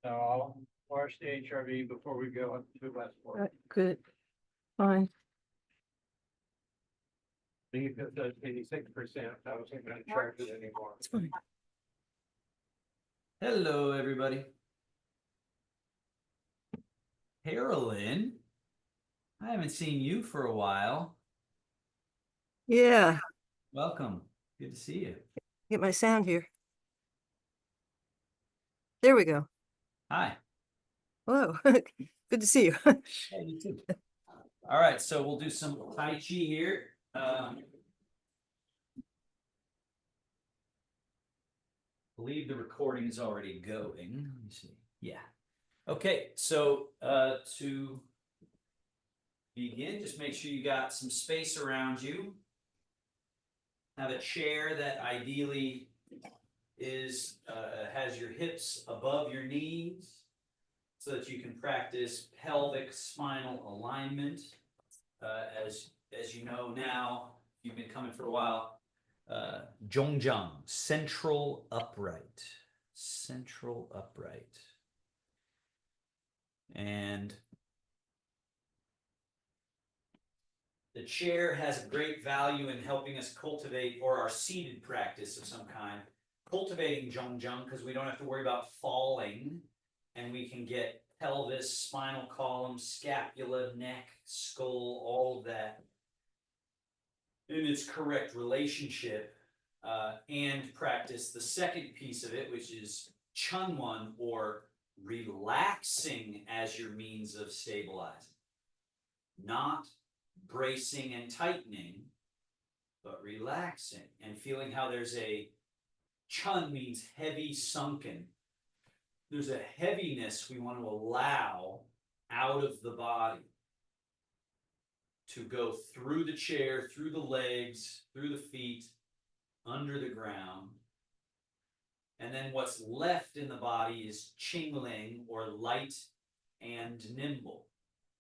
No, I'll wash the HRV before we go up to Westport. Right, good, fine. Leave it at 86%. I wasn't gonna charge it anymore. It's fine. Hello, everybody. Carolyn, I haven't seen you for a while. Yeah, Welcome. Good to see you. get my sound here. There we go. Hi. Hello, good to see you. Hey, you too. All right, so we'll do some Tai Chi here. Believe the recording is already going. Let me see. Yeah. Okay, so to begin, just make sure you got some space around you. Have a chair that ideally is has your hips above your knees so that you can practice pelvic spinal alignment. As you know now, you've been coming for a while. Zhongjang, central upright. Central upright. And the chair has a great value in helping us cultivate, or our seated practice of some kind, cultivating Zhongjang, because we don't have to worry about falling, and we can get pelvis, spinal column, scapula, neck, skull, all of that in its correct relationship, and practice the second piece of it, which is Chunwan, or relaxing as your means of stabilizing. Not bracing and tightening, but relaxing and feeling how there's a chun means heavy, sunken. There's a heaviness we want to allow out of the body to go through the chair, through the legs, through the feet, under the ground. And then what's left in the body is qingling, or light and nimble.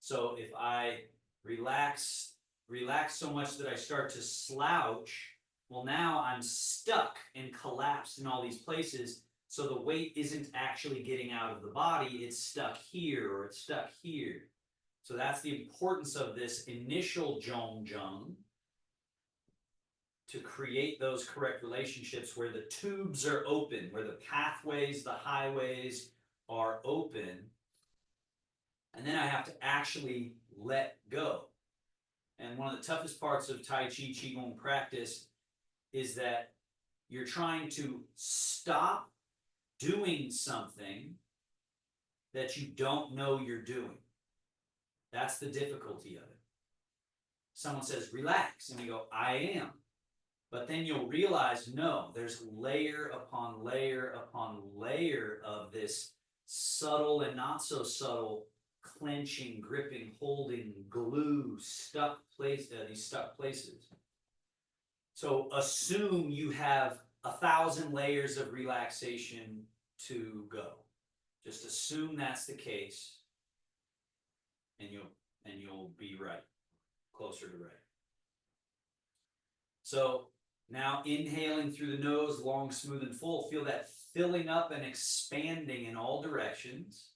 So if I relax so much that I start to slouch, well, now I'm stuck and collapsed in all these places. So the weight isn't actually getting out of the body, it's stuck here or it's stuck here. So that's the importance of this initial Zhongjang, to create those correct relationships where the tubes are open, where the pathways, the highways are open. And then I have to actually let go. And one of the toughest parts of Tai Chi Qigong practice is that you're trying to stop doing something that you don't know you're doing. That's the difficulty of it. Someone says, relax, and you go, I am. But then you'll realize, no, there's layer upon layer upon layer of this subtle and not so subtle clenching, gripping, holding, glue, stuck place, these stuck places. So assume you have 1,000 layers of relaxation to go. Just assume that's the case, and you'll be right, closer to right. So now inhaling through the nose, long, smooth, and full. Feel that filling up and expanding in all directions.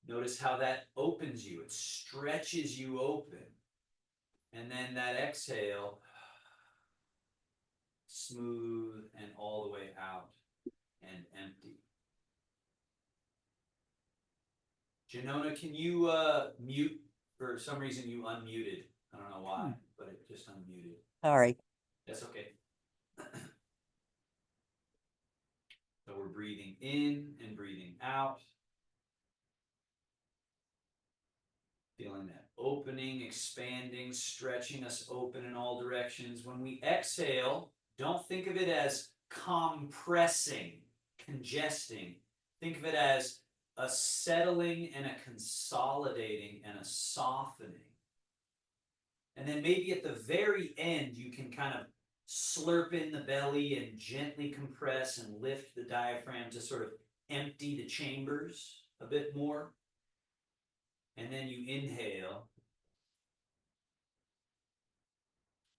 Notice how that opens you. It stretches you open. And then that exhale, smooth and all the way out and empty. Janona, can you mute? For some reason you unmuted. I don't know why, but it just unmuted. All right. That's okay. So we're breathing in and breathing out. Feeling that opening, expanding, stretching us open in all directions. When we exhale, don't think of it as compressing, congesting. Think of it as a settling and a consolidating and a softening. And then maybe at the very end, you can kind of slurp in the belly and gently compress and lift the diaphragm to sort of empty the chambers a bit more. And then you inhale.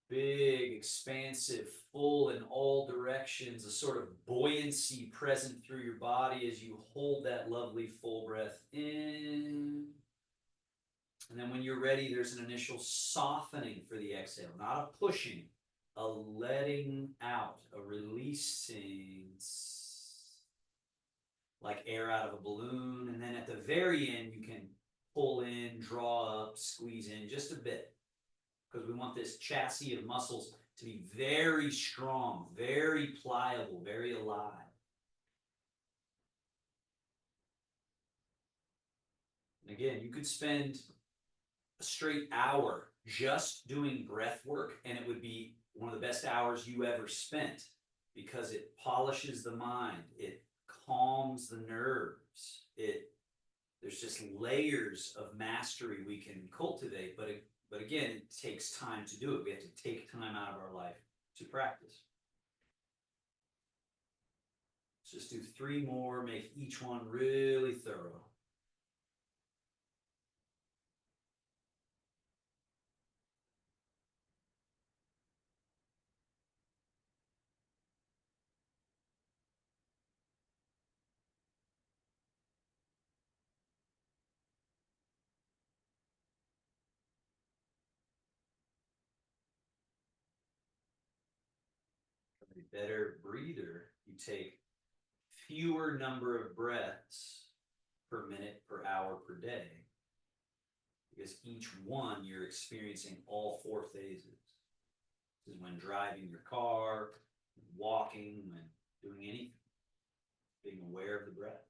Big, expansive, full in all directions, a sort of buoyancy present through your body as you hold that lovely full breath in. And then when you're ready, there's an initial softening for the exhale, not a pushing, a letting out, a releasing, like air out of a balloon. And then at the very end, you can pull in, draw up, squeeze in just a bit, because we want this chassis of muscles to be very strong, very pliable, very alive. And again, you could spend a straight hour just doing breath work, and it would be one of the best hours you ever spent, because it polishes the mind, it calms the nerves, there's just layers of mastery we can cultivate, but again, it takes time to do it. We have to take time out of our life to practice. Let's just do 3 more, make each one really thorough. A better breather, you take fewer number of breaths per minute, per hour, per day, because each one you're experiencing all 4 phases. This is when driving your car, walking, when doing anything, being aware of the breath.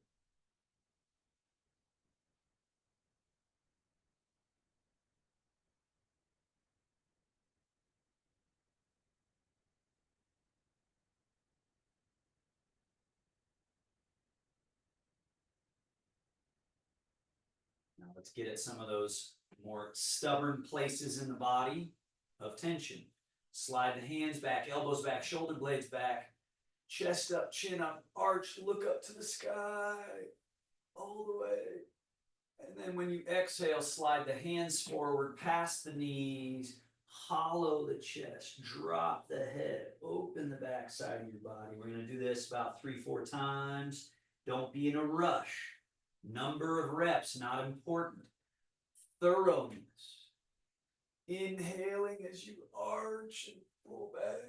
Now let's get at some of those more stubborn places in the body of tension. Slide the hands back, elbows back, shoulder blades back, chest up, chin up, arch, look up to the sky, all the way. And then when you exhale, slide the hands forward, past the knees, hollow the chest, drop the head, open the back side of your body. We're going to do this about 3-4 times. Don't be in a rush. Number of reps, not important. Thoroughness. Inhaling as you arch and pull back.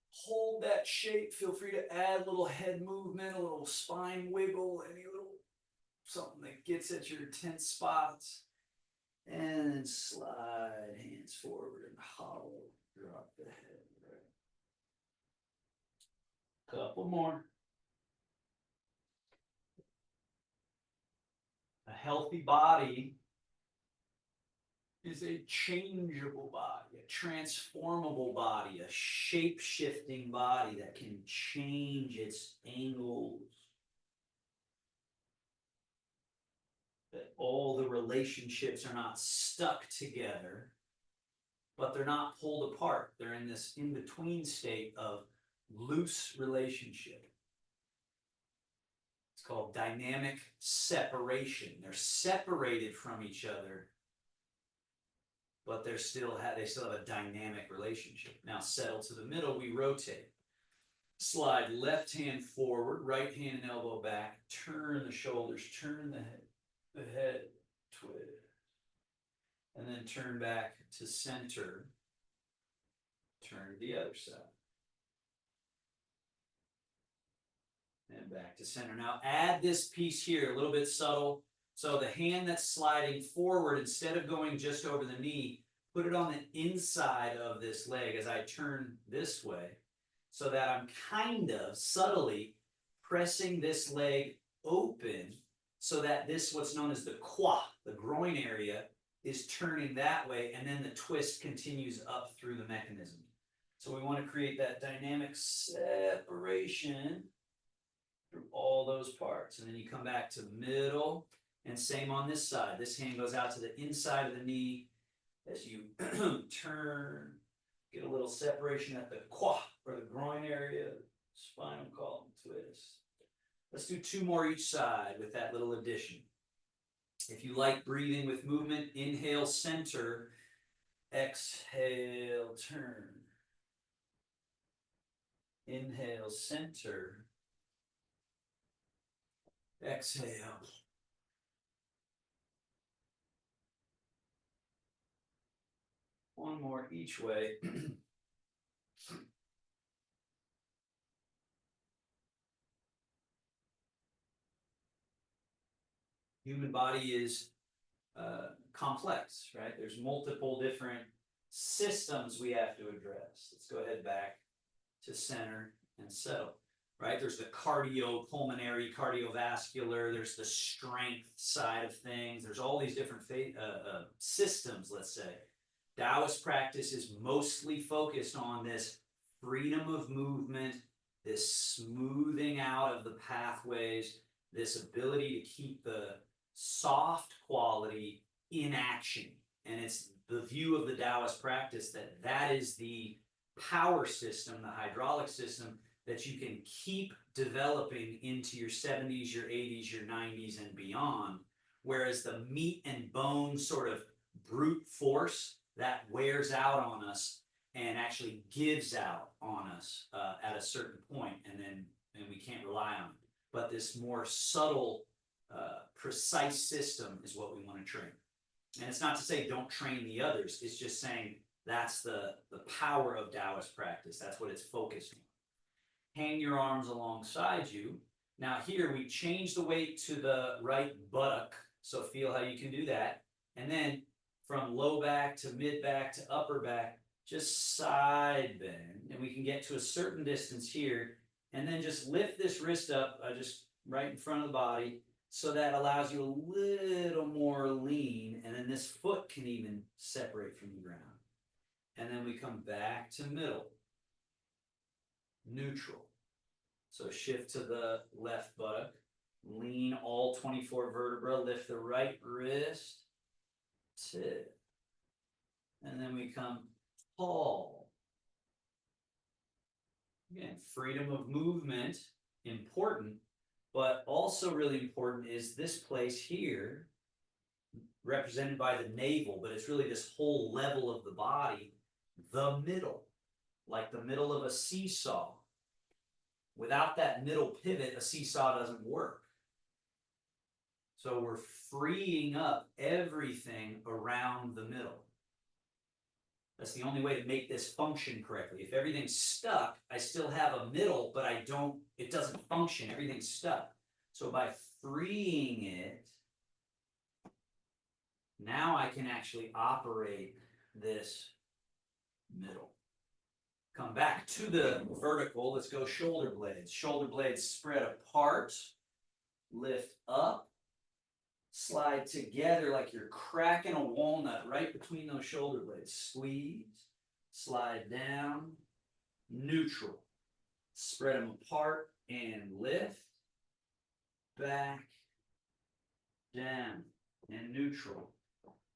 Hold that shape. Feel free to add a little head movement, a little spine wiggle, any little something that gets at your tense spots. And then slide hands forward and hollow. Drop the head. Right. Couple more. A healthy body is a changeable body, a transformable body, a shape-shifting body that can change its angles. That all the relationships are not stuck together, but they're not pulled apart. They're in this in-between state of loose relationship. It's called dynamic separation. They're separated from each other, but they still have a dynamic relationship. Now settle to the middle, we rotate. Slide left hand forward, right hand and elbow back, turn the shoulders, turn the head, twist. And then turn back to center, turn to the other side. And back to center. Now add this piece here, a little bit subtle. So the hand that's sliding forward, instead of going just over the knee, put it on the inside of this leg as I turn this way, so that I'm kind of subtly pressing this leg open, so that this, what's known as the quad, the groin area, is turning that way, and then the twist continues up through the mechanism. So we want to create that dynamic separation through all those parts. And then you come back to middle, and same on this side. This hand goes out to the inside of the knee as you turn, get a little separation at the quad, or the groin area, spinal column twist. Let's do 2 more each side with that little addition. If you like breathing with movement, inhale, center, exhale, turn. Inhale, center. Exhale. One more each way. Human body is complex, right? There's multiple different systems we have to address. Let's go ahead back to center and settle, right? There's the cardiopulmonary, cardiovascular, there's the strength side of things. There's all these different systems, let's say. Taoist practice is mostly focused on this freedom of movement, this smoothing out of the pathways, this ability to keep the soft quality in action. And it's the view of the Taoist practice that that is the power system, the hydraulic system that you can keep developing into your 70s, your 80s, your 90s, and beyond. Whereas the meat and bone sort of brute force that wears out on us and actually gives out on us at a certain point, and we can't rely on it. But this more subtle, precise system is what we want to train. And it's not to say don't train the others. It's just saying that's the power of Taoist practice. That's what it's focused on. Hang your arms alongside you. Now here we change the weight to the right buttock. So feel how you can do that. And then from low back to mid back to upper back, just side bend. And we can get to a certain distance here. And then just lift this wrist up, just right in front of the body. So that allows you a little more lean. And then this foot can even separate from the ground. And then we come back to middle. Neutral. So shift to the left buttock. Lean all 24 vertebrae. Lift the right wrist. Tip. And then we come tall. Again, freedom of movement, important. But also really important is this place here, represented by the navel, but it's really this whole level of the body, the middle, like the middle of a seesaw. Without that middle pivot, a seesaw doesn't work. So we're freeing up everything around the middle. That's the only way to make this function correctly. If everything's stuck, I still have a middle, but it doesn't function. Everything's stuck. So by freeing it, now I can actually operate this middle. Come back to the vertical. Let's go shoulder blades. Shoulder blades spread apart. Lift up. Slide together like you're cracking a walnut right between those shoulder blades. Squeeze, slide down, neutral. Spread them apart and lift, back, down, and neutral.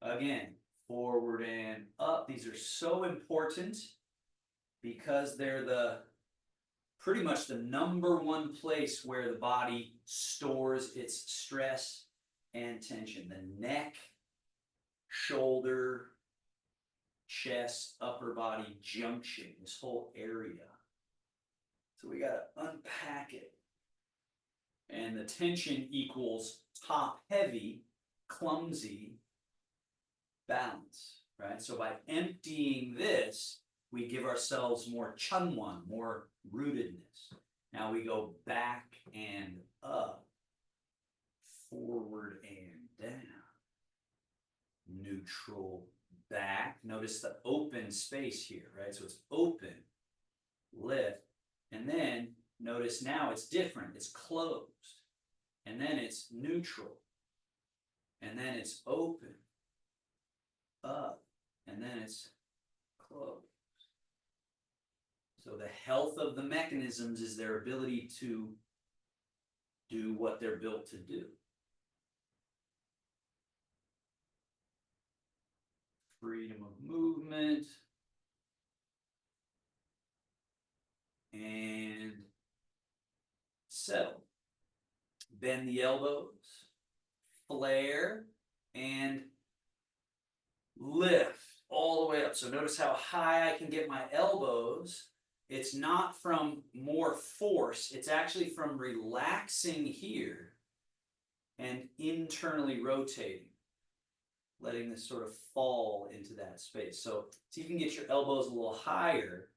Again, forward and up. These are so important because they're pretty much the #1 place where the body stores its stress and tension. The neck, shoulder, chest, upper body junction, this whole area. So we got to unpack it. And the tension equals top heavy, clumsy, balance, right? So by emptying this, we give ourselves more chunwan, more rootedness. Now we go back and up. Forward and down. Neutral, back. Notice the open space here, right? So it's open, lift, and then notice now it's different. It's closed, and then it's neutral, and then it's open, up, and then it's closed. So the health of the mechanisms is their ability to do what they're built to do. Freedom of movement. And settle. Bend the elbows. Flare. And lift all the way up. So notice how high I can get my elbows it's not from more force, it's actually from relaxing here and internally rotating, letting this sort of fall into that space. So you can get your elbows a little higher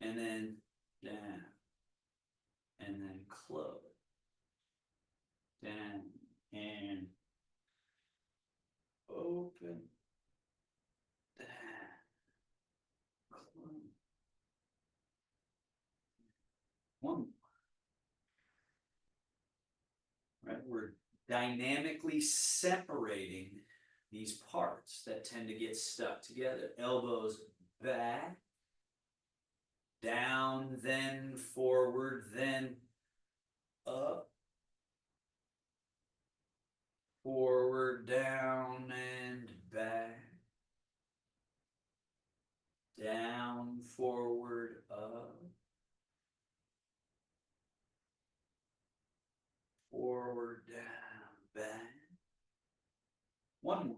and then down and then close, down and open, down, close. One. Right, we're dynamically separating these parts that tend to get stuck together. Elbows back, down, then forward, then up, forward, down, and back, down, forward, up, forward, down, back. One more.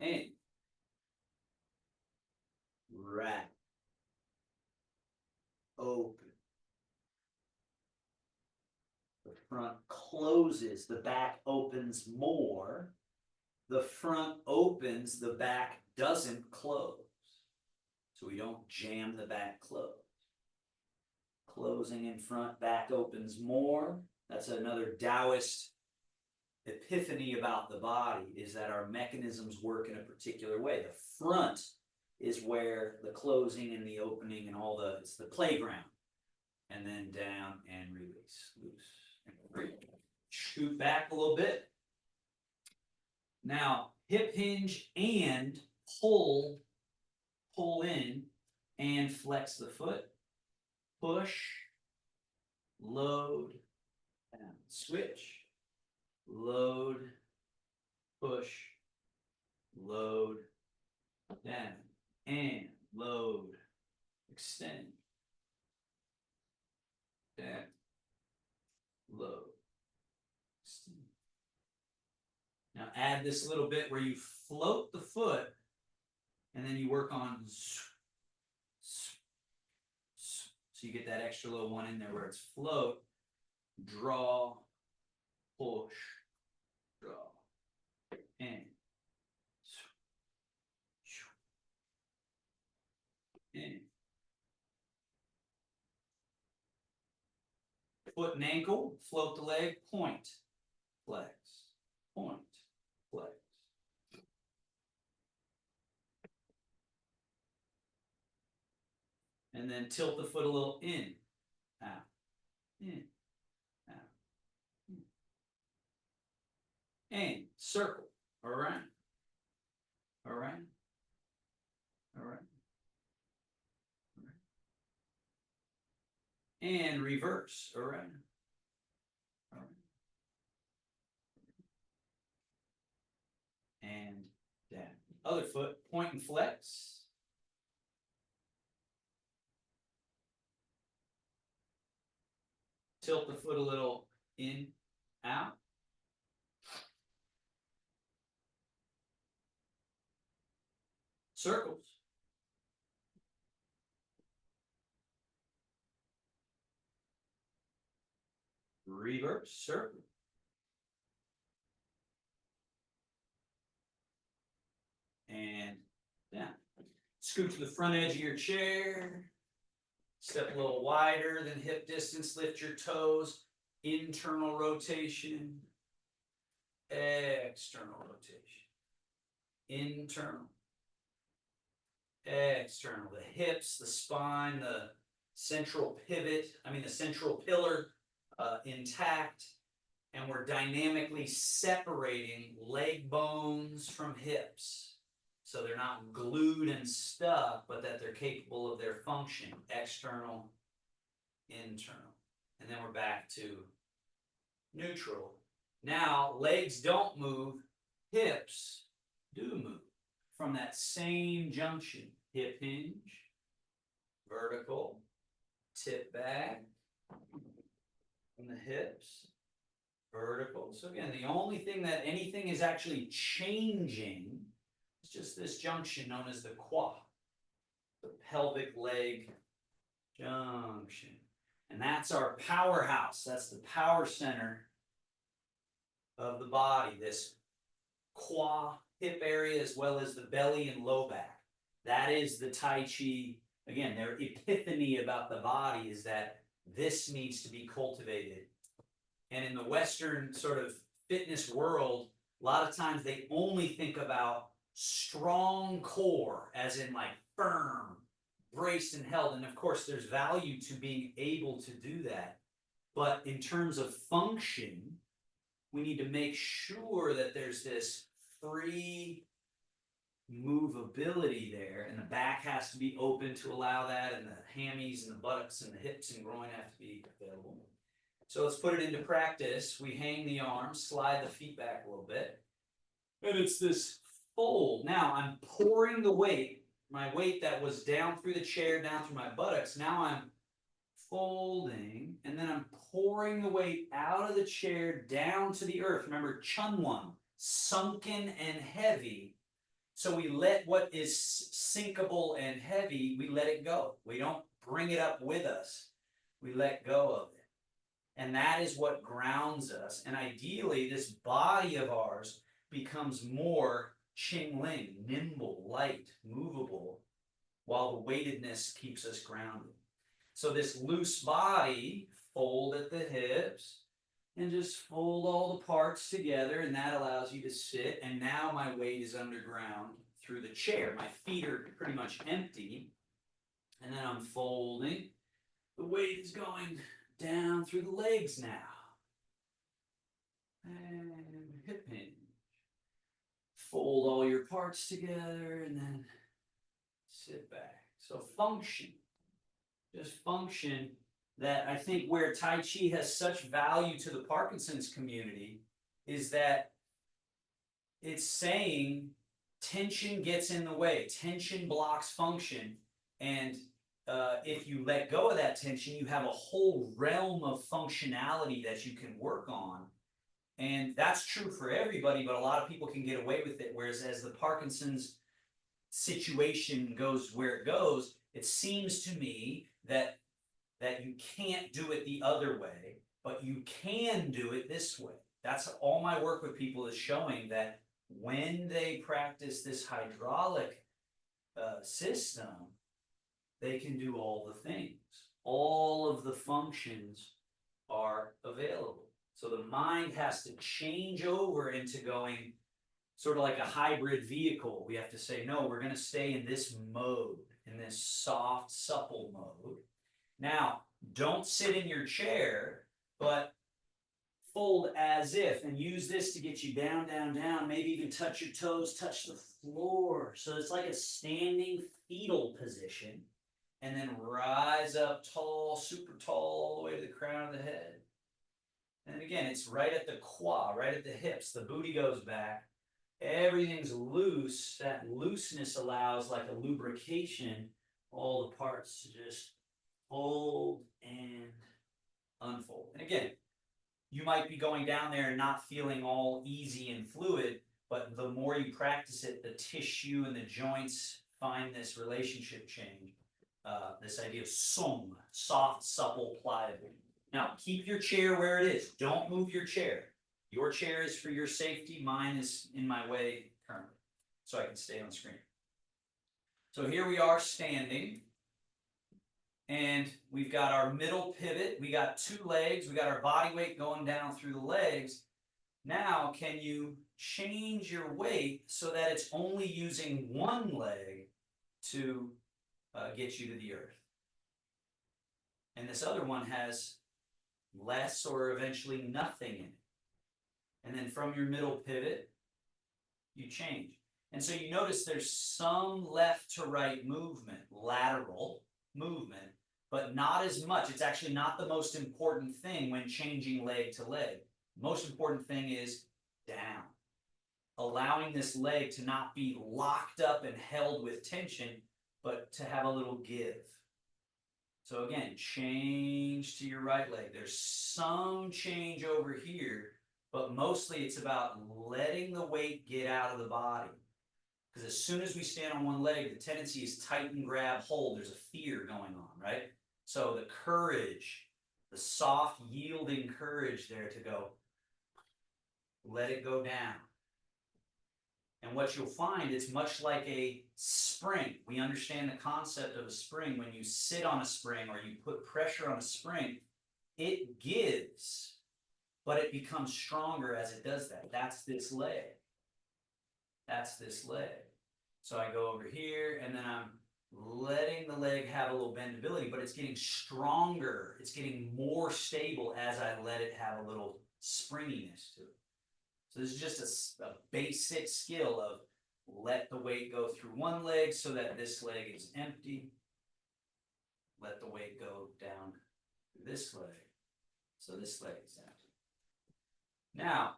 And right, open. The front closes, the back opens more. The front opens, the back doesn't close. So we don't jam the back closed. Closing in front, back opens more. That's another Taoist epiphany about the body, is that our mechanisms work in a particular way. The front is where the closing and the opening and all the, it's the playground. And then down and release, loose, and free. Scoot back a little bit. Now, hip hinge and pull in and flex the foot. Push, load, and switch. Load, push, load, down, and load, extend, down, load, extend. Now add this little bit where you float the foot and then you work on so you get that extra little one in there where it's float, draw, push, draw, and foot and ankle, float the leg, point, flex, point, flex. And then tilt the foot a little in, out, in, out, in. And circle, around, around, around, around. And reverse, around, around. And down. Other foot, point and flex. Tilt the foot a little in, out. Circles. Reverse, circle. And down. Scoot to the front edge of your chair. Step a little wider than hip distance. Lift your toes. Internal rotation. External rotation. Internal. External. The hips, the spine, the central pivot, the central pillar intact. And we're dynamically separating leg bones from hips. So they're not glued and stuck, but that they're capable of their function. External, internal. And then we're back to neutral. Now, legs don't move, hips do move. From that same junction, hip hinge, vertical, tip back, from the hips, vertical. So again, the only thing that anything is actually changing is just this junction known as the quad, the pelvic leg junction. And that's our powerhouse. That's the power center of the body, this quad hip area as well as the belly and low back. That is the Tai Chi. Again, their epiphany about the body is that this needs to be cultivated. And in the Western sort of fitness world, a lot of times they only think about strong core, as in like firm, braced and held. And of course, there's value to being able to do that. But in terms of function, we need to make sure that there's this free movability there, and the back has to be open to allow that, and the hammies and the buttocks and the hips and groin have to be available. So let's put it into practice. We hang the arms, slide the feet back a little bit, and it's this fold. Now I'm pouring the weight, my weight that was down through the chair, down through my buttocks. Now I'm folding, and then I'm pouring the weight out of the chair down to the earth. Remember, Chunwon, sunken and heavy. So we let what is sinkable and heavy, we let it go. We don't bring it up with us. We let go of it. And that is what grounds us. And ideally, this body of ours becomes more Qingling, nimble, light, movable, while the weightedness keeps us grounded. So this loose body, fold at the hips, and just fold all the parts together, and that allows you to sit. And now my weight is underground through the chair. My feet are pretty much empty, and then I'm folding. The weight is going down through the legs now. And hip hinge. Fold all your parts together, and then sit back. So function. Just function. That I think where Tai Chi has such value to the Parkinson's community is that it's saying tension gets in the way, tension blocks function, and if you let go of that tension, you have a whole realm of functionality that you can work on. And that's true for everybody, but a lot of people can get away with it, whereas as the Parkinson's situation goes where it goes, it seems to me that you can't do it the other way, but you can do it this way. That's all my work with people is showing that when they practice this hydraulic system, they can do all the things. All of the functions are available. So the mind has to change over into going sort of like a hybrid vehicle. We have to say, no, we're going to stay in this mode, in this soft, supple mode. Now, don't sit in your chair, but fold as if, and use this to get you down, down, down, maybe even touch your toes, touch the floor. So it's like a standing fetal position, and then rise up tall, super tall, all the way to the crown of the head. And again, it's right at the quad, right at the hips. The booty goes back. Everything's loose. That looseness allows like a lubrication, all the parts to just fold and unfold. And again, you might be going down there and not feeling all easy and fluid, but the more you practice it, the tissue and the joints find this relationship change. This idea of song, soft, supple, pliable. Now, keep your chair where it is. Don't move your chair. Your chair is for your safety. Mine is in my way currently, so I can stay on screen. So here we are standing. And we've got our middle pivot. We got two legs. We got our body weight going down through the legs. Now, can you change your weight so that it's only using one leg to get you to the earth? And this other one has less or eventually nothing in it. And then from your middle pivot, you change. And so you notice there's some left to right movement, lateral movement, but not as much. It's actually not the most important thing when changing leg to leg. Most important thing is down. Allowing this leg to not be locked up and held with tension, but to have a little give. So again, change to your right leg. There's some change over here, but mostly it's about letting the weight get out of the body. Because as soon as we stand on one leg, the tendency is tighten, grab, hold. There's a fear going on, right? So the courage, the soft, yielding courage there to go, let it go down. And what you'll find is much like a spring. We understand the concept of a spring. When you sit on a spring or you put pressure on a spring, it gives, but it becomes stronger as it does that. That's this leg. That's this leg. So I go over here and then I'm letting the leg have a little bendability, but it's getting stronger. It's getting more stable as I let it have a little springiness to it. So this is just a basic skill of let the weight go through one leg so that this leg is empty. Let the weight go down through this leg so this leg is empty. Now,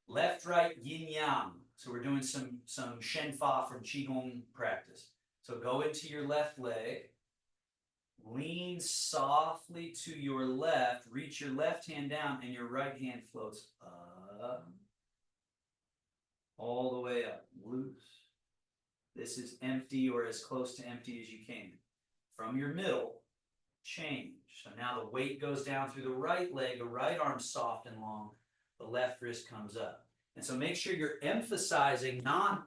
left, right, yin yang. So we're doing some Shen Fa from Qigong practice. So go into your left leg, lean softly to your left, reach your left hand down, and your right hand floats up, all the way up, loose. This is empty or as close to empty as you can. From your middle, change. So now the weight goes down through the right leg, the right arm soft and long, the left wrist comes up. And so make sure you're emphasizing not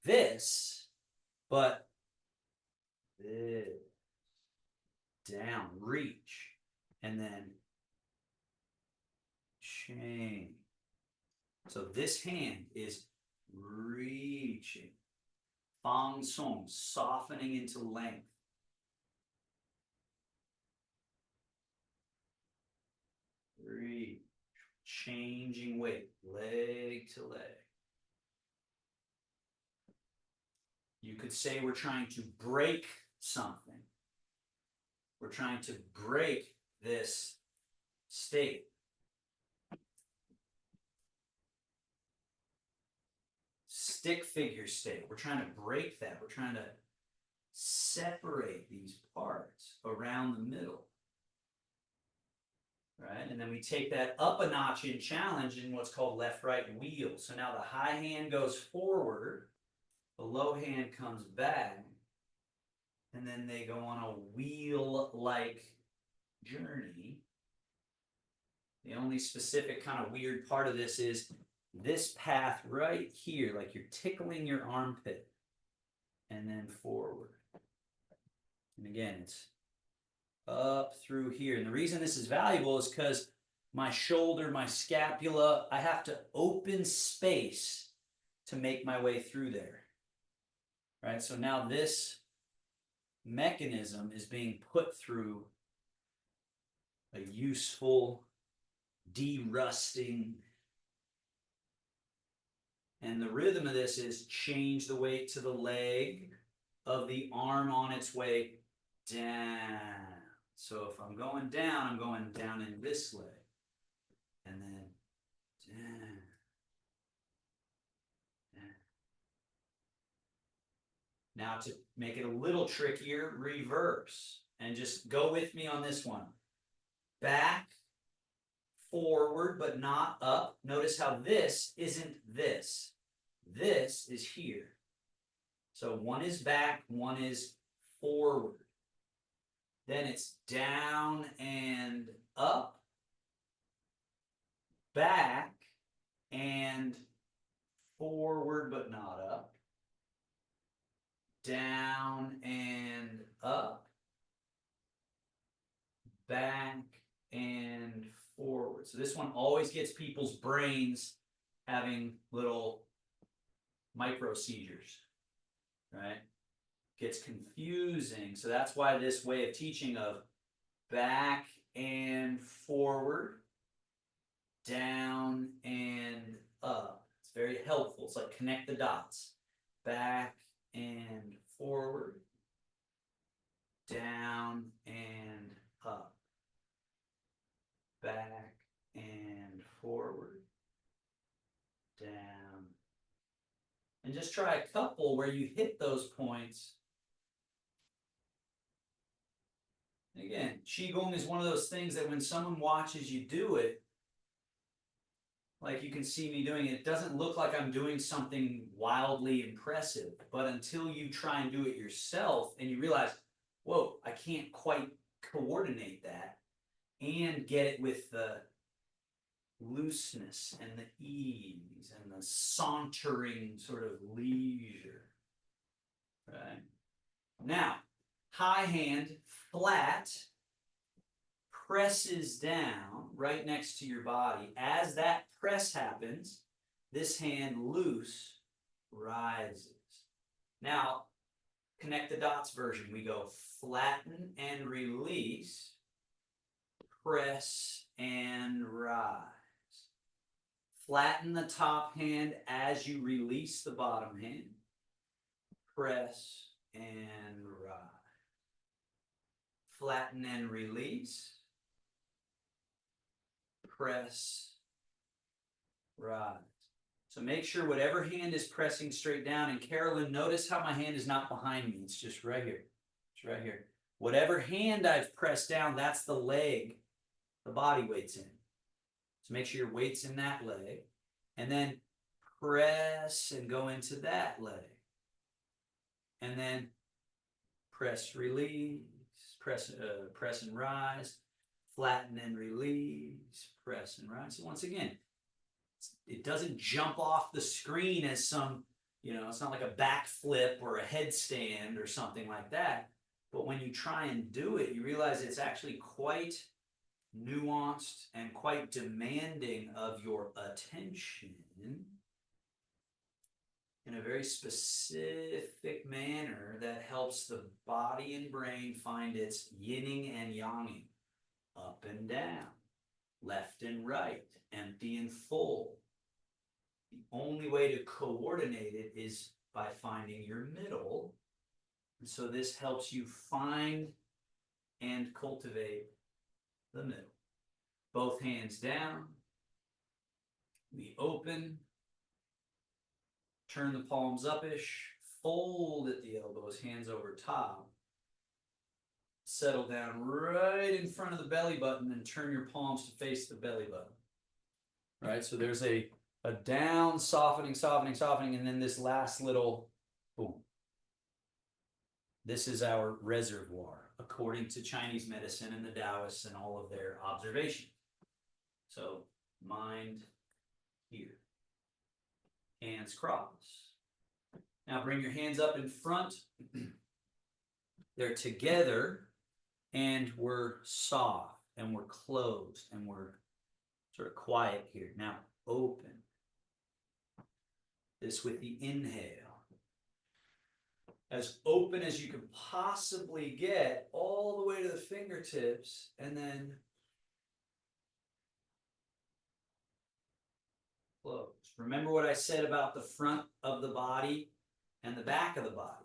this, but this. Down, reach, and then change. So this hand is reaching. Fang Song, softening into length. Reach, changing weight, leg to leg. You could say we're trying to break something. We're trying to break this state. Stick figure state. We're trying to break that. We're trying to separate these parts around the middle. Right? And then we take that up a notch in challenge in what's called left-right wheel. So now the high hand goes forward, the low hand comes back, and then they go on a wheel-like journey. The only specific kind of weird part of this is this path right here, like you're tickling your armpit, and then forward. And again, it's up through here. And the reason this is valuable is because my shoulder, my scapula, I have to open space to make my way through there. Right? So now this mechanism is being put through a useful de-rusting. And the rhythm of this is change the weight to the leg of the arm on its way down. So if I'm going down in this leg. And then down. Now to make it a little trickier, reverse. And just go with me on this one. Back, forward, but not up. Notice how this isn't this. This is here. So one is back, one is forward. Then it's down and up. Back and forward, but not up. Down and up. Back and forward. So this one always gets people's brains having little micro seizures, right? Gets confusing. So that's why this way of teaching of back and forward, down and up. It's very helpful. It's like connect the dots. Back and forward, down and up. Back and forward, down. And just try a couple where you hit those points. And again, Qigong is one of those things that when someone watches you do it, like you can see me doing it, doesn't look like I'm doing something wildly impressive, but until you try and do it yourself and you realize, whoa, I can't quite coordinate that and get it with the looseness and the ease and the sauntering sort of leisure. Right? Now, high hand, flat, presses down right next to your body. As that press happens, this hand loose rises. Now, connect the dots version. We go flatten and release, press and rise. Flatten the top hand as you release the bottom hand, press and rise. Flatten and release, press, rise. So make sure whatever hand is pressing straight down. And Carolyn, notice how my hand is not behind me. It's just right here. It's right here. Whatever hand I've pressed down, that's the leg the body weight's in. So make sure your weight's in that leg. And then press and go into that leg. And then press, release, press and rise. Flatten and release, press and rise. So once again, it doesn't jump off the screen as some, it's not like a backflip or a headstand or something like that. But when you try and do it, you realize it's actually quite nuanced and quite demanding of your attention in a very specific manner that helps the body and brain find its yinning and yanging. Up and down, left and right, empty and full. The only way to coordinate it is by finding your middle. And so this helps you find and cultivate the middle. Both hands down. We open. Turn the palms upish. Fold at the elbows, hands over top. Settle down right in front of the belly button and turn your palms to face the belly button. Right, so there's a down, softening, and then this last little boom. This is our reservoir, according to Chinese medicine and the Taoists and all of their observations. So, mind here. Hands cross. Now bring your hands up in front. They're together. And we're soft, and we're closed, and we're sort of quiet here. Now, open. This with the inhale. As open as you can possibly get, all the way to the fingertips, and then close. Remember what I said about the front of the body and the back of the body.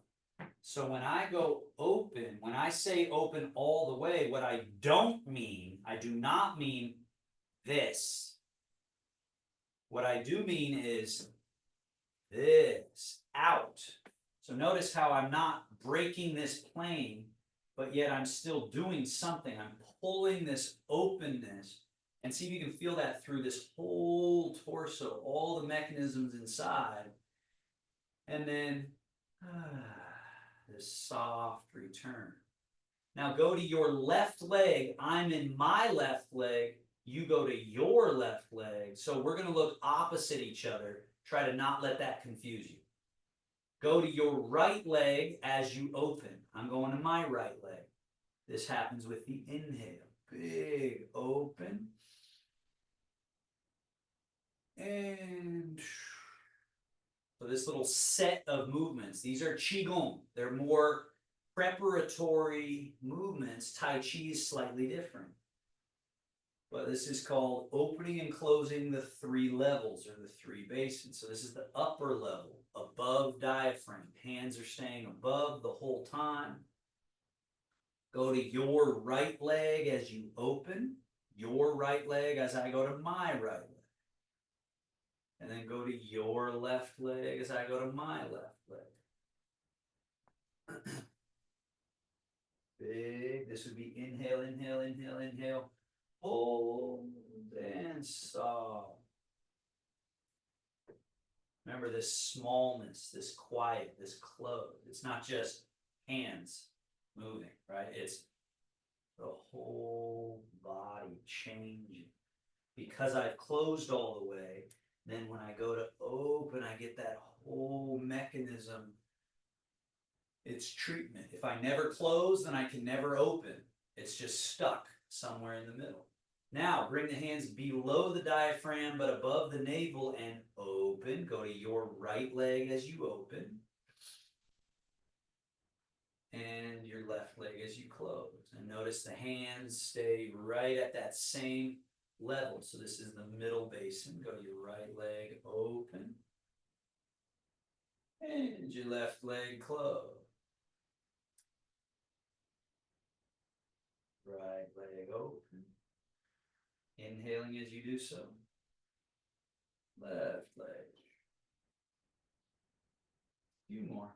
So when I go open, when I say open all the way, what I don't mean, I do not mean this. What I do mean is this, out. So notice how I'm not breaking this plane, but yet I'm still doing something. I'm pulling this openness, and see if you can feel that through this whole torso, all the mechanisms inside. And then this soft return. Now go to your left leg. I'm in my left leg. You go to your left leg. So we're going to look opposite each other. Try to not let that confuse you. Go to your right leg as you open. I'm going to my right leg. This happens with the inhale. Big open. And so this little set of movements, these are Qigong. They're more preparatory movements. Tai Chi is slightly different. But this is called opening and closing the three levels or the three basins. So this is the upper level, above diaphragm. Hands are staying above the whole time. Go to your right leg as you open. Your right leg as I go to my right leg. And then go to your left leg as I go to my left leg. Big. This would be inhale, inhale, inhale, inhale. Hold and soft. Remember this smallness, this quiet, this close. It's not just hands moving, right? It's the whole body changing. Because I've closed all the way, then when I go to open, I get that whole mechanism. It's treatment. If I never close, then I can never open. It's just stuck somewhere in the middle. Now, bring the hands below the diaphragm, but above the navel and open. Go to your right leg as you open. And your left leg as you close. And notice the hands stay right at that same level. So this is the middle basin. Go to your right leg, open. And your left leg, close. Right leg open. Inhaling as you do so. Left leg. A few more.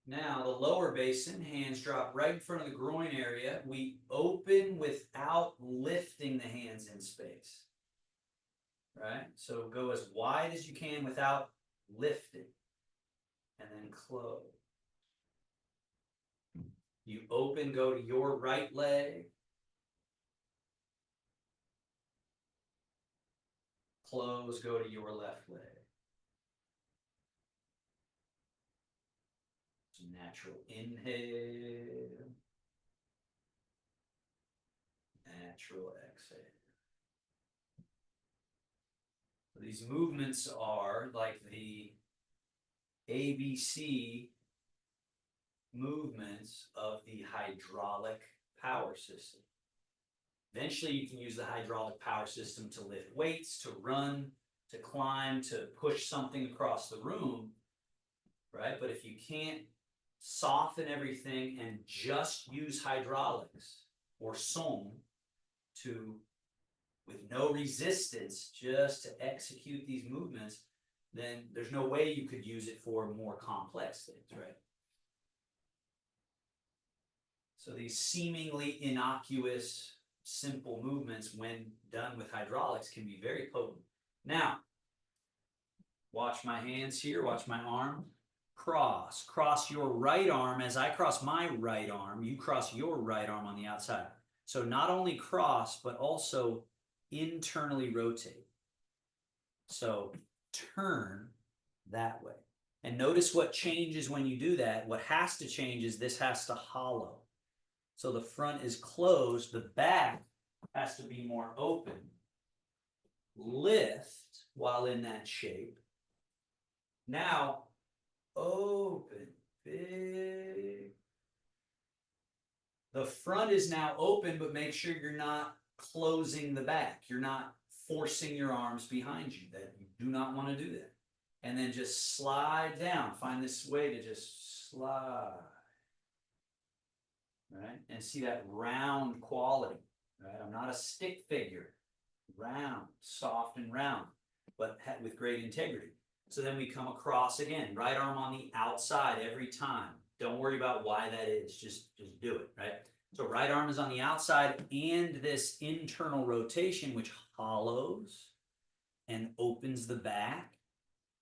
Now, the lower basin, hands drop right in front of the groin area. We open without lifting the hands in space. Right? So go as wide as you can without lifting. And then close. You open, go to your right leg. Close, go to your left leg. Natural inhale. Natural exhale. These movements are like the ABC movements of the hydraulic power system. Eventually, you can use the hydraulic power system to lift weights, to run, to climb, to push something across the room, right? But if you can't soften everything and just use hydraulics or som to, with no resistance, just to execute these movements, then there's no way you could use it for more complex things, right? So these seemingly innocuous, simple movements, when done with hydraulics, can be very potent. Now, watch my hands here, watch my arm. Cross your right arm. As I cross my right arm, you cross your right arm on the outside. So not only cross, but also internally rotate. So turn that way. And notice what changes when you do that. What has to change is this has to hollow. So the front is closed, the back has to be more open. Lift while in that shape. Now, open, big. The front is now open, but make sure you're not closing the back. You're not forcing your arms behind you. That you do not want to do that. And then just slide down. Find this way to just slide. Right? And see that round quality. Right? I'm not a stick figure. Round, soft and round, but with great integrity. So then we come across again, right arm on the outside every time. Don't worry about why that is, just do it, right? So right arm is on the outside and this internal rotation, which hollows and opens the back.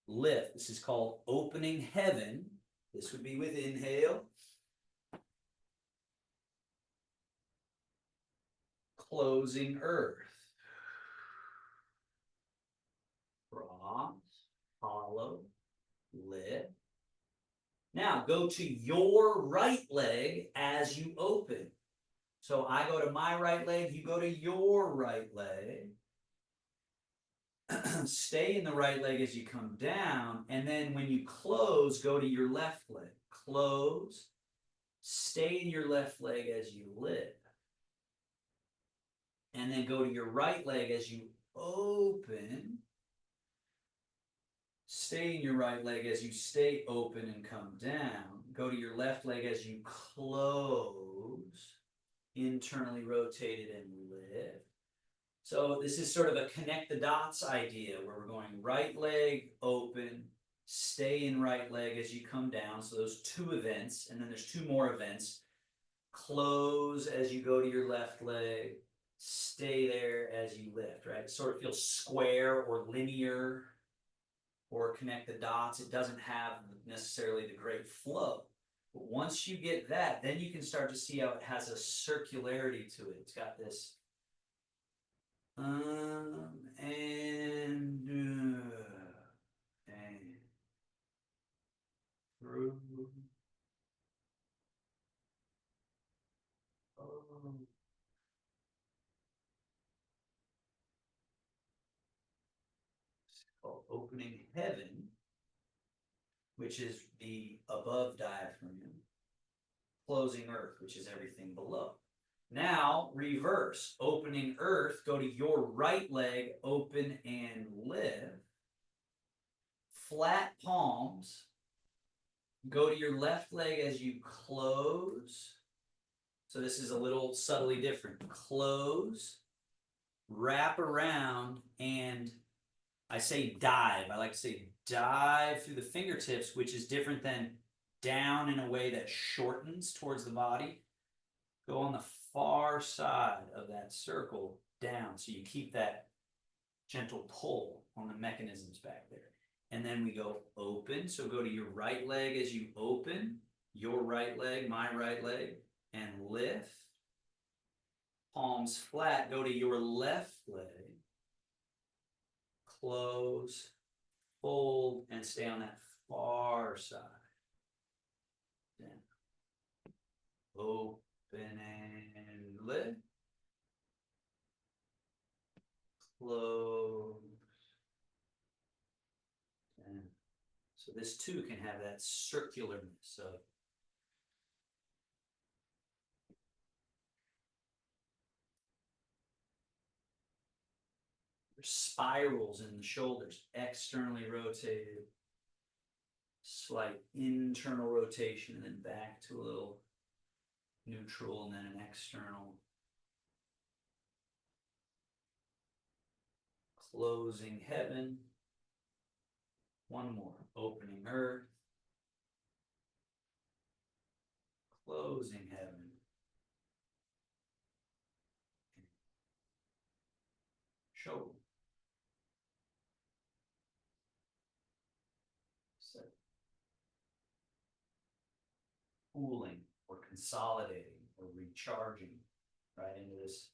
Lift, this is called opening heaven. This would be with inhale. Closing earth. Cross, hollow, lift. Now go to your right leg as you open. So I go to my right leg, you go to your right leg. Stay in the right leg as you come down, and then when you close, go to your left leg. Close, stay in your left leg as you lift. And then go to your right leg as you open. Stay in your right leg as you stay open and come down. Go to your left leg as you close. Internally rotated and lift. So this is sort of a connect the dots idea where we're going right leg open, stay in right leg as you come down. So those two events, and then there's two more events. Close as you go to your left leg, stay there as you lift, right? It sort of feels square or linear or connect the dots. It doesn't have necessarily the great flow. But once you get that, then you can start to see how it has a circularity to it. It's got this and through. Oh. It's called opening heaven, which is the above diaphragm, closing earth, which is everything below. Now, reverse, opening earth, go to your right leg, open and lift. Flat palms, go to your left leg as you close. So this is a little subtly different. Close, wrap around, and I say dive. I like to say dive through the fingertips, which is different than down in a way that shortens towards the body. Go on the far side of that circle down, so you keep that gentle pull on the mechanisms back there. And then we go open, so go to your right leg as you open, your right leg, my right leg, and lift. Palms flat, go to your left leg, close, fold, and stay on that far side. Down. Open and lift. Close. And so this too can have that circularness of spirals in the shoulders, externally rotated, slight internal rotation, and then back to a little neutral, and then an external. Closing heaven. One more. Opening earth. Closing heaven. Shoulder. Set. Cooling or consolidating or recharging right into this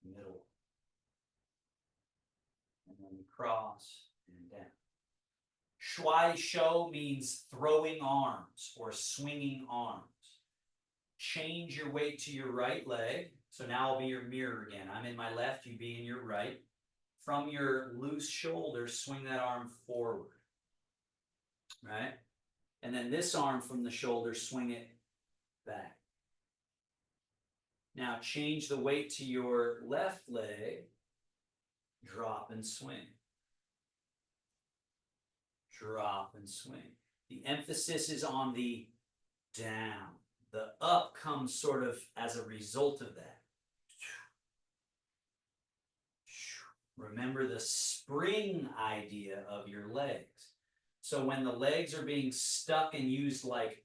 middle. And then cross and down. Shuai shou means throwing arms or swinging arms. Change your weight to your right leg. So now I'll be your mirror again. I'm in my left, you be in your right. From your loose shoulder, swing that arm forward. Right? And then this arm from the shoulder, swing it back. Now change the weight to your left leg. Drop and swing. Drop and swing. The emphasis is on the down. The up comes sort of as a result of that. Remember the spring idea of your legs. So when the legs are being stuck and used like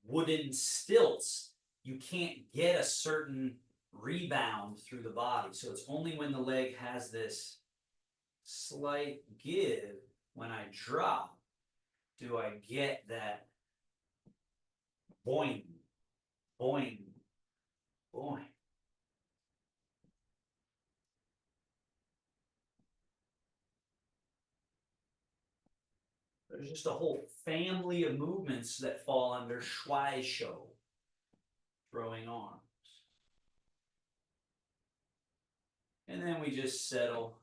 wooden stilts, you can't get a certain rebound through the body. So it's only when the leg has this slight give, when I drop, do I get that boing, boing, boing. There's just a whole family of movements that fall under shuai shou, throwing arms. And then we just settle,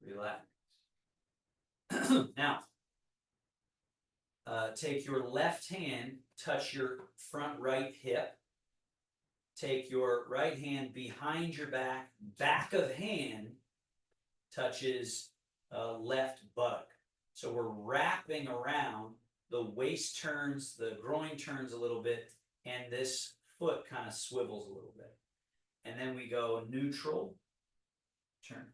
relax. Now, take your left hand, touch your front right hip, take your right hand behind your back, back of hand touches left buttock. So we're wrapping around, the waist turns, the groin turns a little bit, and this foot kind of swivels a little bit. And then we go neutral, turn,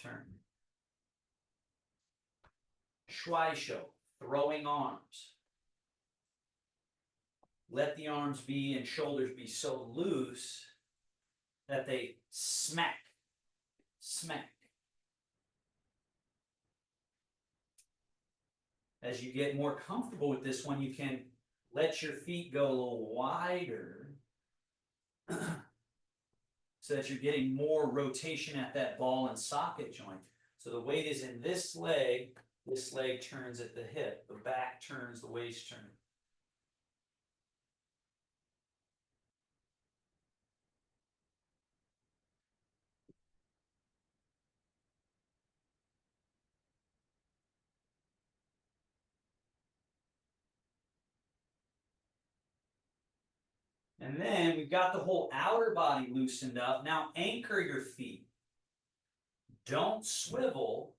turn. Schweisho, throwing arms. Let the arms be and shoulders be so loose that they smack, smack. As you get more comfortable with this one, you can let your feet go a little wider so that you're getting more rotation at that ball and socket joint. So the weight is in this leg turns at the hip, the back turns, the waist turns. And then we've got the whole outer body loosened up. Now anchor your feet. Don't swivel.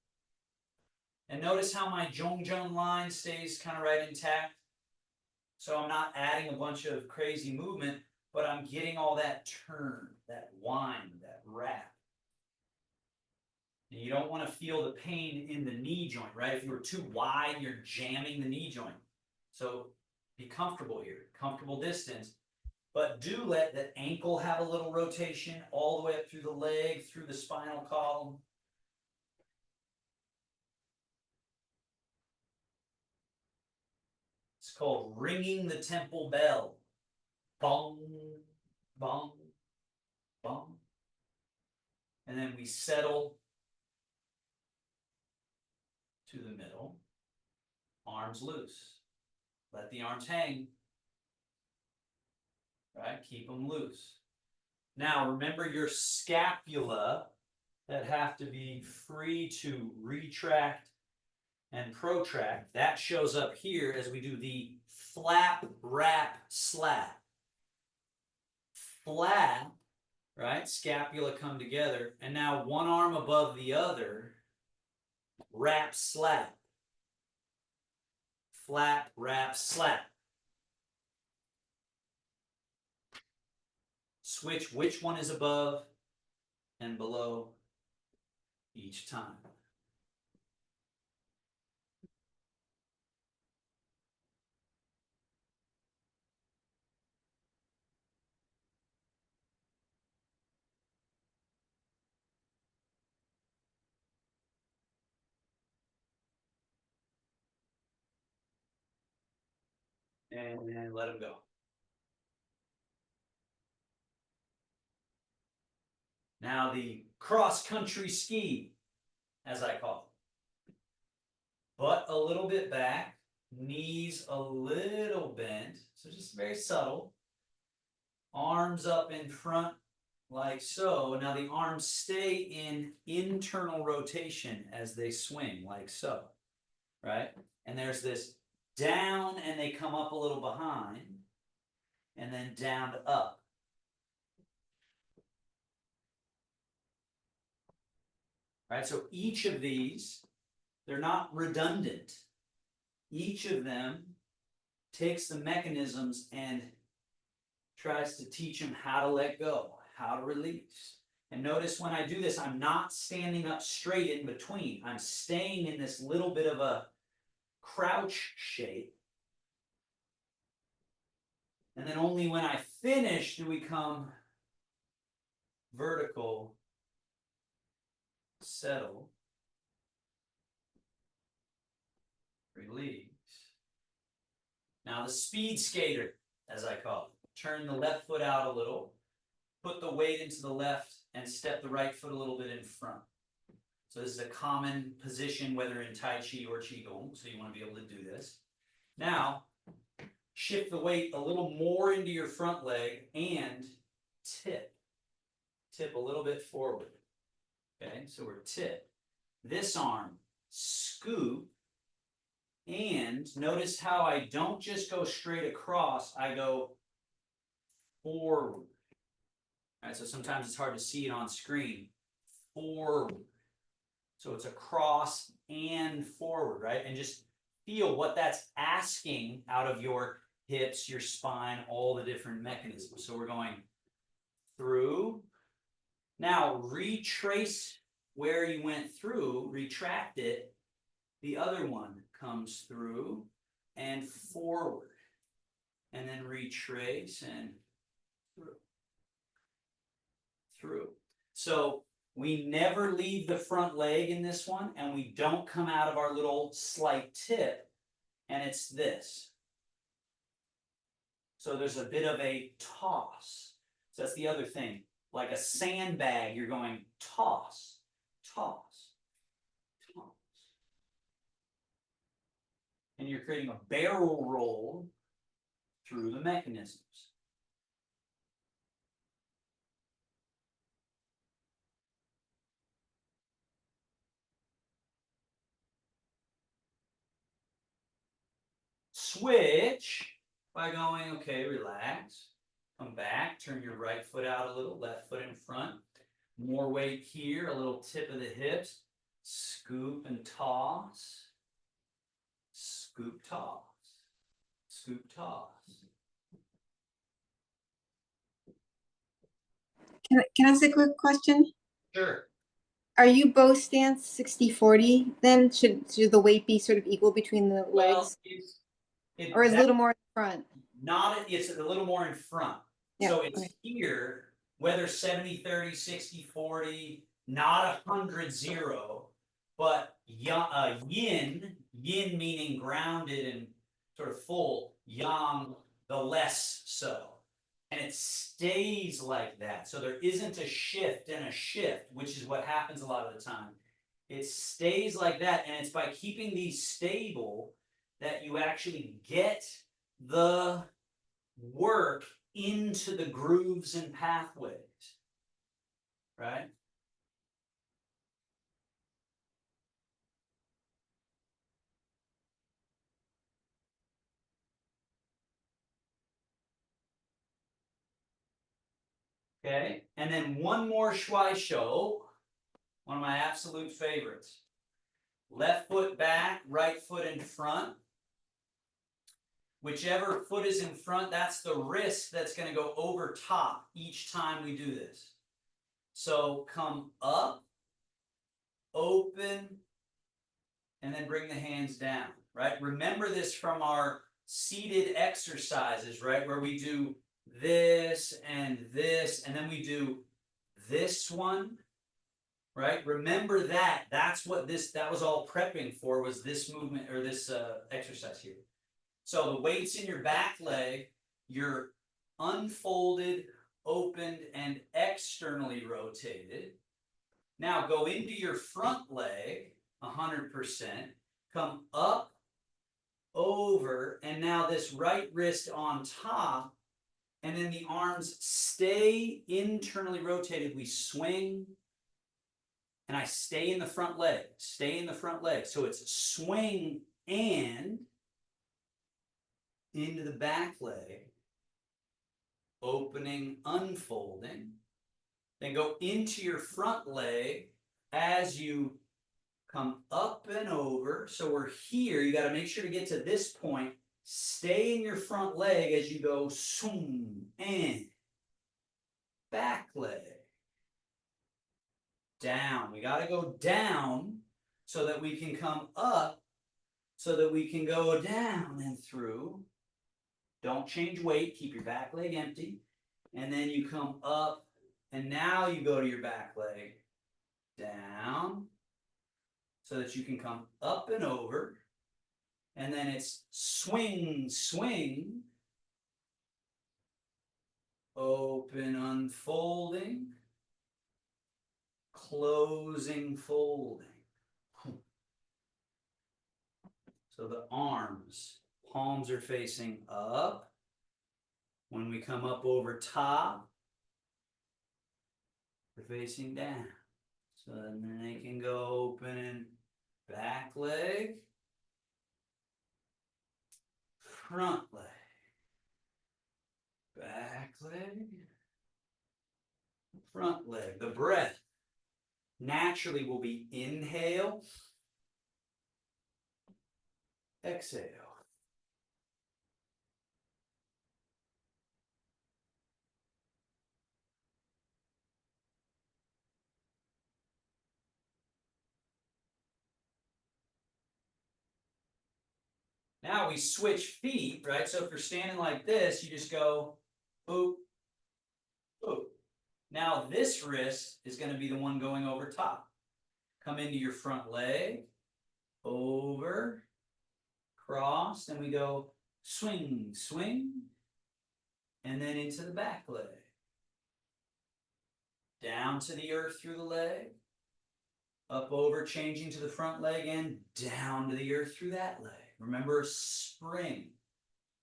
And notice how my Zhongjun line stays kind of right intact. So I'm not adding a bunch of crazy movement, but I'm getting all that turn, that wind, that wrap. And you don't want to feel the pain in the knee joint, right? If you were too wide, you're jamming the knee joint. So be comfortable here, comfortable distance. But do let the ankle have a little rotation all the way up through the leg, through the spinal column. It's called ringing the temple bell. Bong, bong, bong. And then we settle to the middle. Arms loose. Let the arms hang. Right? Keep them loose. Now, remember your scapula that have to be free to retract and protract. That shows up here as we do the flap, wrap, slap. Flap, right? Scapula come together. And now one arm above the other, wrap, slap. Flap, wrap, slap. Switch which one is above and below each time. And then let them go. Now the cross-country ski, as I call it. Butt a little bit back, knees a little bent, so just very subtle. Arms up in front like so. Now the arms stay in internal rotation as they swing like so, right? And there's this down and they come up a little behind, and then down to up. Right, so each of these, they're not redundant. Each of them takes the mechanisms and tries to teach them how to let go, how to release. And notice when I do this, I'm not standing up straight in between. I'm staying in this little bit of a crouch shape. And then only when I finish do we come vertical, settle, release. Now the speed skater, as I call it, turn the left foot out a little, put the weight into the left, and step the right foot a little bit in front. So this is a common position, whether in Tai Chi or Qigong, so you want to be able to do this. Now, shift the weight a little more into your front leg and tip. Tip a little bit forward. Okay, so we're tip. This arm, scoop, and notice how I don't just go straight across, I go forward. All right, so sometimes it's hard to see it on screen. Forward. So it's across and forward, right? And just feel what that's asking out of your hips, your spine, all the different mechanisms. So we're going through. Now retrace where you went through, retract it. The other one comes through and forward. And then retrace and through. Through. So we never leave the front leg in this one, and we don't come out of our little slight tip, and it's this. So there's a bit of a toss. So that's the other thing. Like a sandbag, you're going toss, toss, toss. And you're creating a barrel roll through the mechanisms. Switch by going, okay, relax, come back, turn your right foot out a little, left foot in front. More weight here, a little tip of the hips, scoop and toss, scoop, toss, scoop, toss. Can I ask a quick question? Sure. Are you both stance 60-40 then? Should the weight be sort of equal between the Well, legs? Or is it a little more in front? It's a little more in front. Yeah, So it's okay. here, whether 70-30, 60-40, not 100-0, but yin meaning grounded and sort of full, yang, the less so. And it stays like that. So there isn't a shift and a shift, which is what happens a lot of the time. It stays like that, and it's by keeping these stable that you actually get the work into the grooves and pathways, right? Okay, and then one more shuai show, one of my absolute favorites. Left foot back, right foot in front. Whichever foot is in front, that's the wrist that's going to go over top each time we do this. So come up, open, and then bring the hands down, right? Remember this from our seated exercises, right? Where we do this, and then we do this one, right? Remember that. That's what that was all prepping for, was this movement or this exercise here. So the weight's in your back leg, you're unfolded, opened, and externally rotated. Now go into your front leg, 100%, come up, over, and now this right wrist on top, and then the arms stay internally rotated. We swing, and I stay in the front leg, stay in the front leg. So it's swing and into the back leg, opening, unfolding, then go into your front leg as you come up and over. So we're here, you got to make sure to get to this point, stay in your front leg as you go zoom and back leg, down. We got to go down so that we can come up, so that we can go down and through. Don't change weight, keep your back leg empty. And then you come up, and now you go to your back leg, down, so that you can come up and over. And then it's swing, swing, open, unfolding, closing, folding. So the arms, palms are facing up. When we come up over top, we're facing down. So then they can go open and back leg, front leg, back leg, naturally will be inhale, exhale. Now we switch feet, right? So if you're standing like this, you just go boop, boop. Now this wrist is going to be the one going over top. Come into your front leg, over, cross, and we go swing, swing, and then into the back leg. Down to the earth through the leg, up over, changing to the front leg, and down to the earth through that leg. Remember, spring.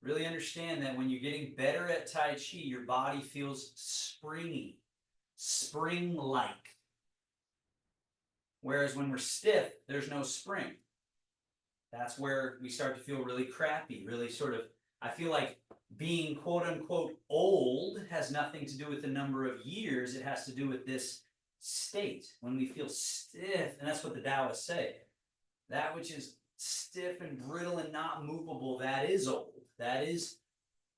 Really understand that when you're getting better at Tai Chi, your body feels springy, spring-like. Whereas when we're stiff, there's no spring. That's where we start to feel really crappy, really sort of, I feel like being quote-unquote old has nothing to do with the number of years. It has to do with this state. When we feel stiff, and that's what the Taoists say, that which is stiff and brittle and not movable, that is old. That is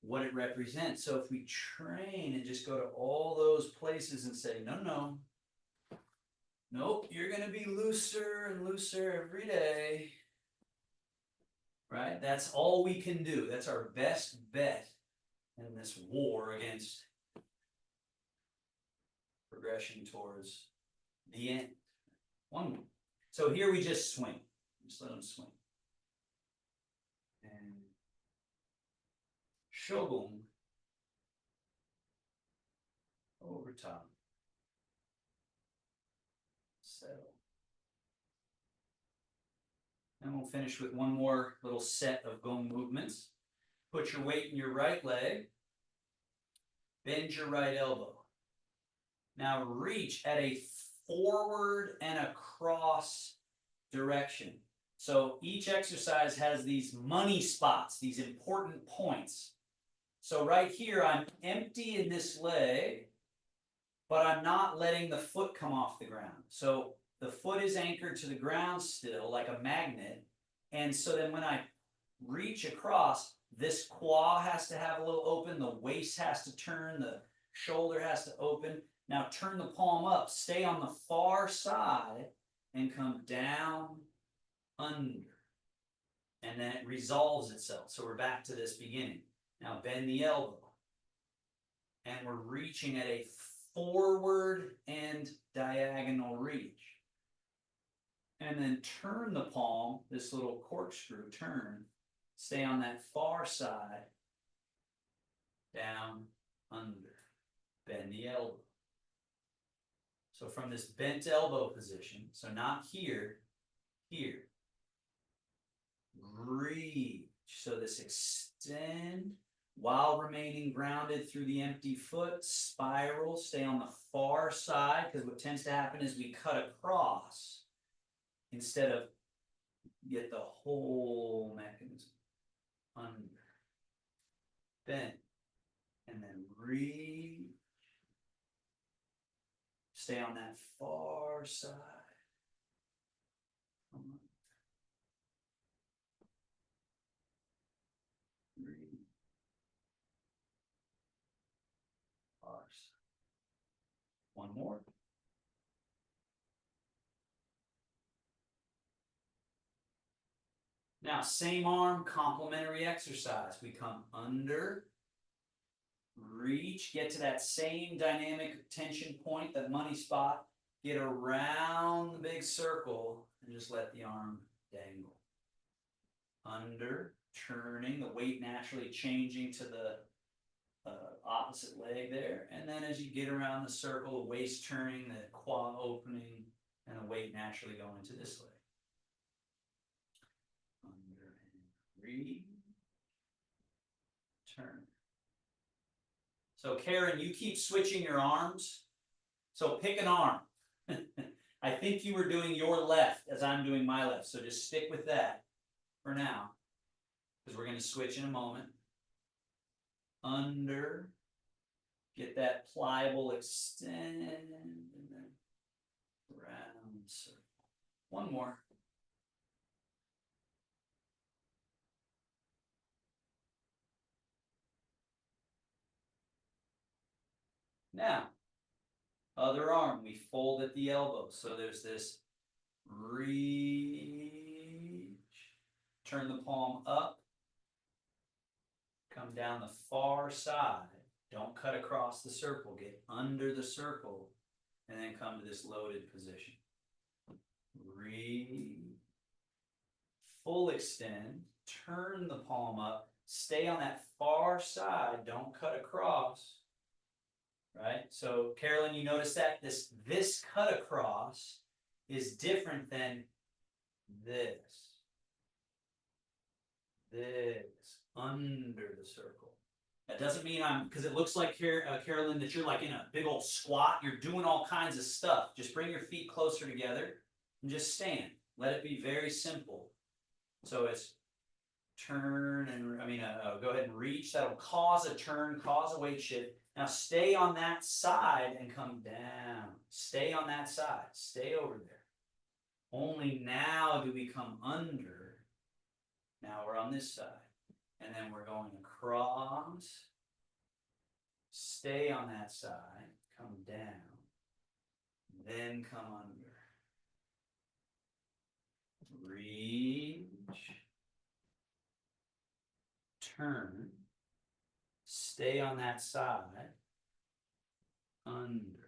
what it represents. So if we train and just go to all those places and say, no, nope, you're going to be looser and looser every day, right? That's all we can do. That's our best bet in this war against progression towards the end. One more. So here we just swing. Just let them swing. And shogun over top. Settle. And we'll finish with one more little set of gong movements. Put your weight in your right leg. Bend your right elbow. Now reach at a forward and across direction. So each exercise has these money spots, these important points. So right here, I'm empty in this leg, but I'm not letting the foot come off the ground. So the foot is anchored to the ground still, like a magnet. And so then when I reach across, this quad has to have a little open, the waist has to turn, the shoulder has to open. Now turn the palm up, stay on the far side, and come down, under. And then it resolves itself. So we're back to this beginning. Now bend the elbow. And we're reaching at a forward and diagonal reach. And then turn the palm, this little corkscrew turn, stay on that far side, down, under, bend the elbow. So from this bent elbow position, so not here, here, reach. So this extend while remaining grounded through the empty foot, spiral, stay on the far side, because what tends to happen is we cut across instead of get the whole mechanism under, bend, and then reach. Stay on that far side. Reach. Far side. One more. Now, same arm, complementary exercise. We come under, reach, get to that same dynamic tension point, that money spot, get around the big circle, and just let the arm dangle. Under, turning, the weight naturally changing to the opposite leg there. And then as you get around the circle, the waist turning, the quad opening, and the weight naturally going to this leg. Under and reach, turn. So Karen, you keep switching your arms. So pick an arm. I think you were doing your left as I'm doing my left. So just stick with that for now, because we're going to switch in a moment. Under, get that pliable extend, and then round, circle. One more. Now, other arm, we fold at the elbow. So there's this reach, turn the palm up, come down the far side. Don't cut across the circle, get under the circle, and then come to this loaded position. Reach, full extend, turn the palm up, stay on that far side, don't cut across. Right? So Carolyn, you notice that this cut across is different than this. This under the circle. That doesn't mean because it looks like here, Carolyn, that you're like in a big old squat. You're doing all kinds of stuff. Just bring your feet closer together and just stand. Let it be very simple. So it's turn and go ahead and reach. That'll cause a turn, cause a weight shift. Now stay on that side and come down. Stay on that side. Stay over there. Only now do we come under. Now we're on this side. And then we're going across. Stay on that side. Come down. Then come under. Reach. Turn. Stay on that side. Under.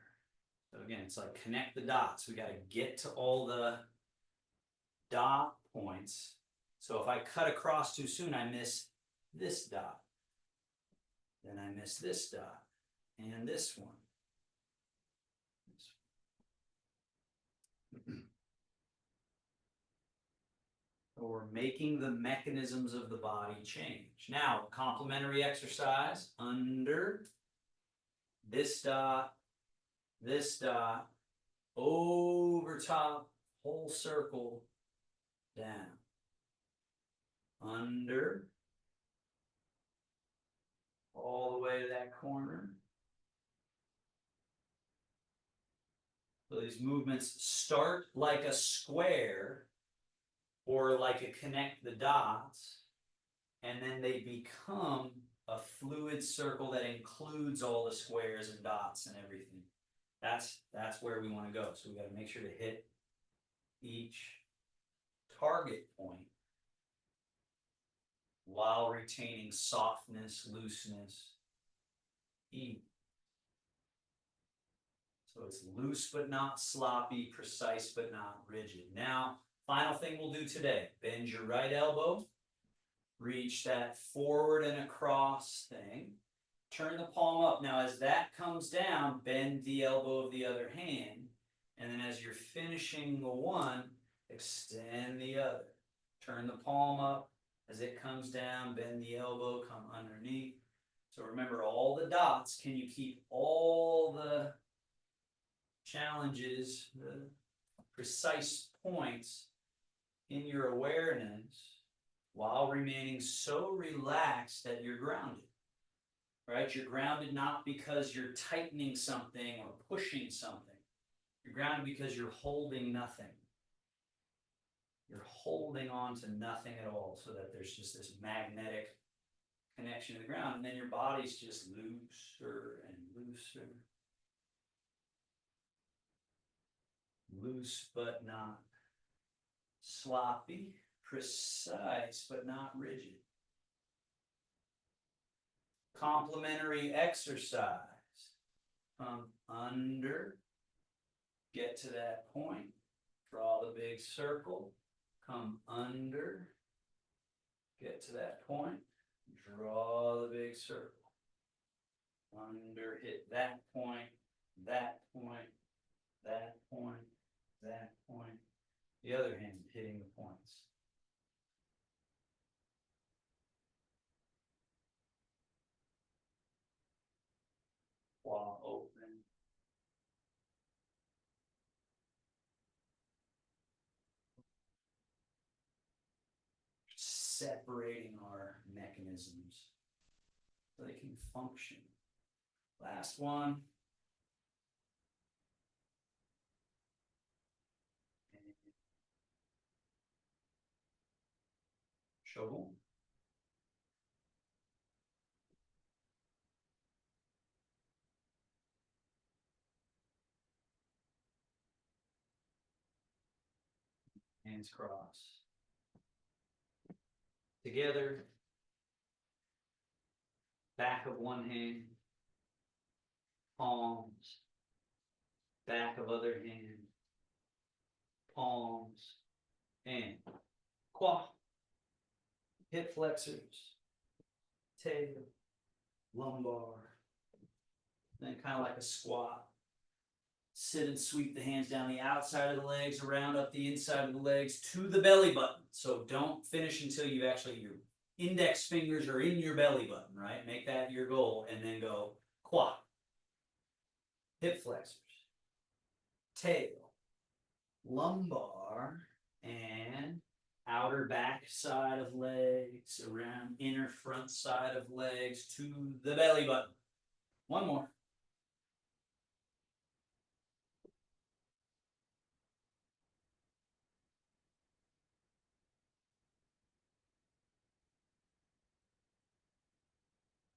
So again, it's like connect the dots. We got to get to all the dot points. So if I cut across too soon, I miss this dot. Then I miss this dot. And this one. So we're making the mechanisms of the body change. Now, complementary exercise, under, this dot, over top, whole circle, down. Under, all the way to that corner. So these movements start like a square or like a connect the dots, and then they become a fluid circle that includes all the squares and dots and everything. That's where we want to go. So we got to make sure to hit each target point while retaining softness, looseness, ease. So it's loose but not sloppy, precise but not rigid. Now, final thing we'll do today, bend your right elbow, reach that forward and across thing, turn the palm up. Now as that comes down, bend the elbow of the other hand, and then as you're finishing the one, extend the other. Turn the palm up, as it comes down, bend the elbow, come underneath. So remember all the dots, can you keep all the challenges, the precise points in your awareness while remaining so relaxed that you're grounded, right? You're grounded not because you're tightening something or pushing something. You're grounded because you're holding nothing. You're holding on to nothing at all so that there's just this magnetic connection to the ground, and then your body's just looser and looser. Loose but not sloppy, precise but not rigid. Complementary exercise. Come under, get to that point, draw the big circle, come under, get to that point, draw the big circle. Under, hit that point, that point, that point, that point. The other hand hitting the points. While open. Separating our mechanisms so they can function. Last one. Shovel. Hands crossed. Together. Back of one hand. Palms. Back of other hand. Palms. And quad. Hip flexors. Tail. Lumbar. Then kind of like a squat. Sit and sweep the hands down the outside of the legs, around up the inside of the legs to the belly button. So don't finish until you actually, your index fingers are in your belly button, right? Make that your goal, and then go quad, hip flexors, tail, lumbar, and outer back side of legs, around inner front side of legs to the belly button. One more.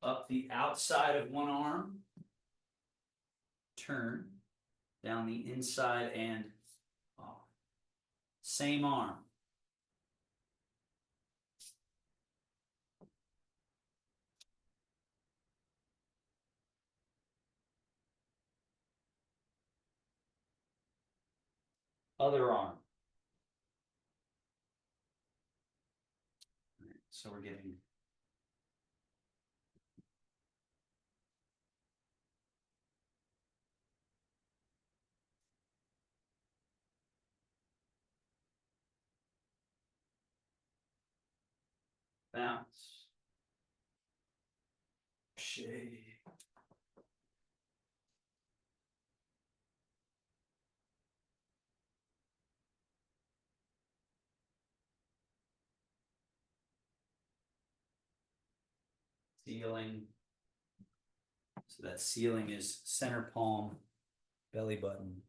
Up the outside of one arm, turn down the inside and off. Same arm. Other arm. All right, so we're getting bounce, shake, ceiling. So that ceiling is center palm, belly button.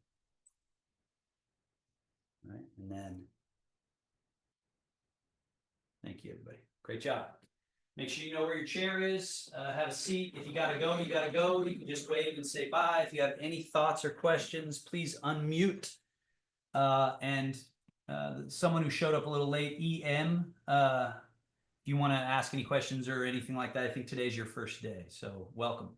All right, and then thank you, everybody. Great job. Make sure you know where your chair is. Have a seat. If you gotta go, you gotta go. You can just wave and say bye. If you have any thoughts or questions, please unmute. And someone who showed up a little late, EM, if you want to ask any questions or anything like that, I think today's your first day. So welcome.